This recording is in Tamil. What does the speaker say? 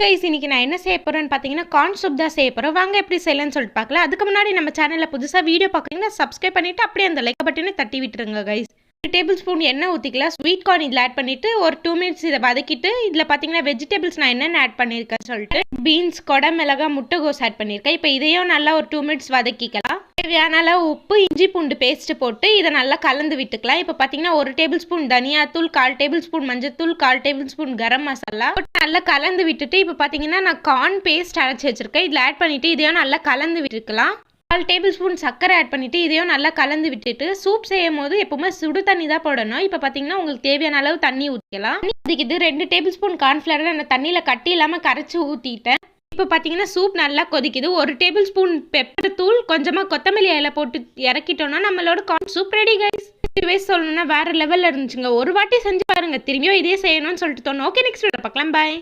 கைஸ் இன்னைக்கு நான் என்ன செய்ய போறேன்னு பார்த்தீங்கன்னா கார்ன் சூப் தான் செய்ய போறேன். வாங்க எப்படி செய்யலாம்னு சொல்லிட்டு பார்க்கலாம். அதுக்கு முன்னாடி நம்ம சேனலில் புதுசாக வீடியோ பார்க்குறீங்கன்னா சப்ஸ்கிரைப் பண்ணிட்டு அப்படியே அந்த லைக் பட்டனை தட்டி விட்டுருங்க கைஸ். 1 டேபிள் ஸ்பூன் எண்ணெய் ஊற்றிக்கலாம். ஸ்வீட் கார்ன் இதில் ஆட் பண்ணிட்டு ஒரு 2 மினிட்ஸ் இதை வதக்கிட்டு இதில் பார்த்தீங்கன்னா வெஜிடபிள்ஸ் நான் என்னென்ன ஆட் பண்ணியிருக்கேன்னு சொல்லிட்டு பீன்ஸ், கொடை மிளகா, முட்டைகோஸ் ஆட் பண்ணியிருக்கேன். இப்போ இதையும் நல்லா ஒரு 2 மினிட்ஸ் வதக்கிக்கலாம். தேவையான அளவு உப்பு, இஞ்சி பூண்டு பேஸ்ட் போட்டு இதை நல்லா கலந்து விட்டுக்கலாம். இப்போ பார்த்தீங்கன்னா 1 டேபிள் ஸ்பூன் தனியாத்தூள், 1/4 டேபிள் ஸ்பூன் மஞ்சத்தூள், 1/4 டேபிள் ஸ்பூன் கரம் மசாலா போட்டு நல்லா கலந்து விட்டுட்டு இப்போ பார்த்தீங்கன்னா நான் கார்ன் பேஸ்ட் அரைச்சி வச்சிருக்கேன். இதில் ஆட் பண்ணிட்டு இதையும் நல்லா கலந்து விட்டுக்கலாம். 1/4 டேபிள் ஸ்பூன் சர்க்கரை ஆட் பண்ணிட்டு இதையும் நல்லா கலந்து விட்டுட்டு சூப் செய்யும் போது எப்பவுமே சுடு தண்ணி தான் போடணும். இப்போ பார்த்தீங்கன்னா உங்களுக்கு தேவையான அளவு தண்ணி ஊற்றிக்கலாம். இது 2 டேபிள் ஸ்பூன் கார்ன்ஃப்ளவர் நான் தண்ணியில் கட்டி இல்லாமல் கரைச்சி ஊற்றிட்டேன். இப்போ பார்த்தீங்கன்னா சூப் நல்லா கொதிக்குது. 1 டேபிள் ஸ்பூன் பெப்பர் தூள், கொஞ்சமாக கொத்தமல்லி இலை போட்டு இறக்கிட்டோம்னா நம்மளோட கார்ன் சூப் ரெடி கைஸ். வயசு சொல்லணும்னா வேற லெவலில் இருந்துச்சுங்க. ஒரு வாட்டி செஞ்சு பாருங்க, திரும்பியும் இதே செய்யணும்னு சொல்லிட்டு தோணும். ஓகே, நெக்ஸ்ட் வீடியோ பார்க்கலாம். பாய்.